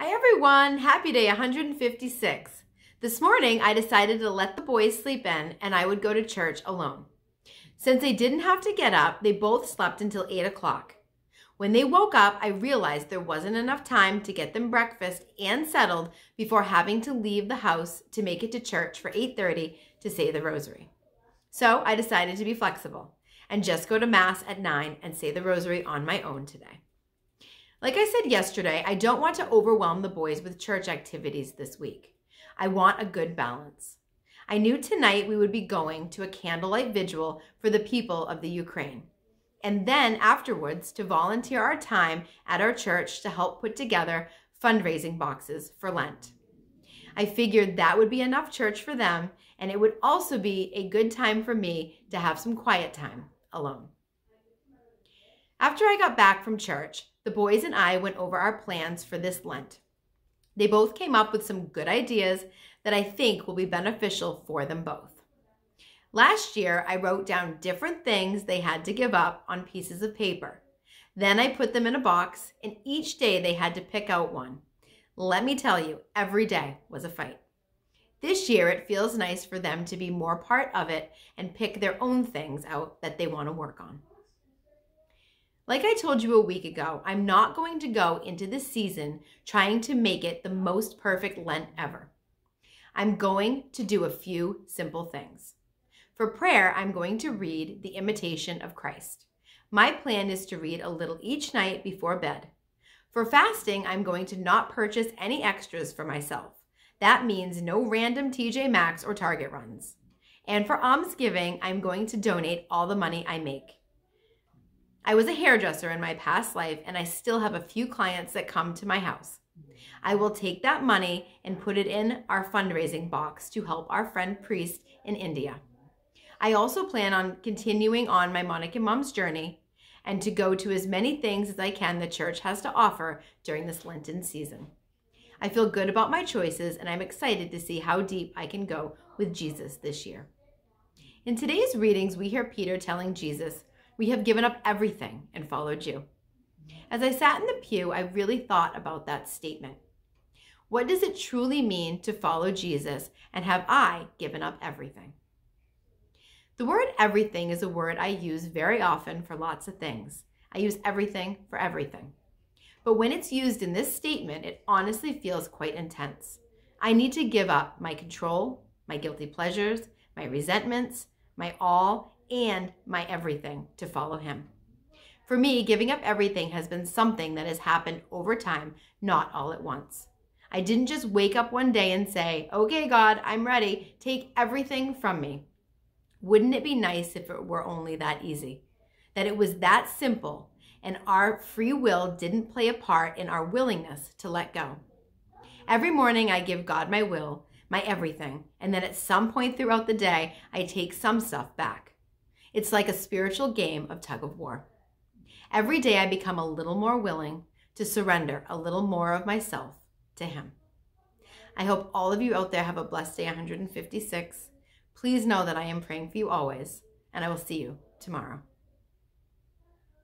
Hi everyone, happy day 156. This morning I decided to let the boys sleep in and I would go to church alone. Since they didn't have to get up, they both slept until 8 o'clock. When they woke up, I realized there wasn't enough time to get them breakfast and settled before having to leave the house to make it to church for 8:30 to say the rosary. So I decided to be flexible and just go to Mass at 9 and say the rosary on my own today. Like I said yesterday, I don't want to overwhelm the boys with church activities this week. I want a good balance. I knew tonight we would be going to a candlelight vigil for the people of the Ukraine, and then afterwards to volunteer our time at our church to help put together fundraising boxes for Lent. I figured that would be enough church for them, and it would also be a good time for me to have some quiet time alone. After I got back from church, the boys and I went over our plans for this Lent. They both came up with some good ideas that I think will be beneficial for them both. Last year, I wrote down different things they had to give up on pieces of paper. Then I put them in a box, and each day they had to pick out one. Let me tell you, every day was a fight. This year, it feels nice for them to be more part of it and pick their own things out that they want to work on. Like I told you a week ago, I'm not going to go into this season trying to make it the most perfect Lent ever. I'm going to do a few simple things. For prayer, I'm going to read The Imitation of Christ. My plan is to read a little each night before bed. For fasting, I'm going to not purchase any extras for myself. That means no random TJ Maxx or Target runs. And for almsgiving, I'm going to donate all the money I make. I was a hairdresser in my past life, and I still have a few clients that come to my house. I will take that money and put it in our fundraising box to help our friend priest in India. I also plan on continuing on my Monica Mom's journey and to go to as many things as I can the church has to offer during this Lenten season. I feel good about my choices, and I'm excited to see how deep I can go with Jesus this year. In today's readings, we hear Peter telling Jesus, "We have given up everything and followed you." As I sat in the pew, I really thought about that statement. What does it truly mean to follow Jesus, and have I given up everything? The word everything is a word I use very often for lots of things. I use everything for everything. But when it's used in this statement, it honestly feels quite intense. I need to give up my control, my guilty pleasures, my resentments, my all, and my everything to follow him. For me, giving up everything has been something that has happened over time, not all at once. I didn't just wake up one day and say, "Okay, God, I'm ready. Take everything from me." Wouldn't it be nice if it were only that easy? That it was that simple, and our free will didn't play a part in our willingness to let go. Every morning I give God my will, my everything, and then at some point throughout the day, I take some stuff back. It's like a spiritual game of tug of war. Every day I become a little more willing to surrender a little more of myself to him. I hope all of you out there have a blessed day 156. Please know that I am praying for you always, and I will see you tomorrow.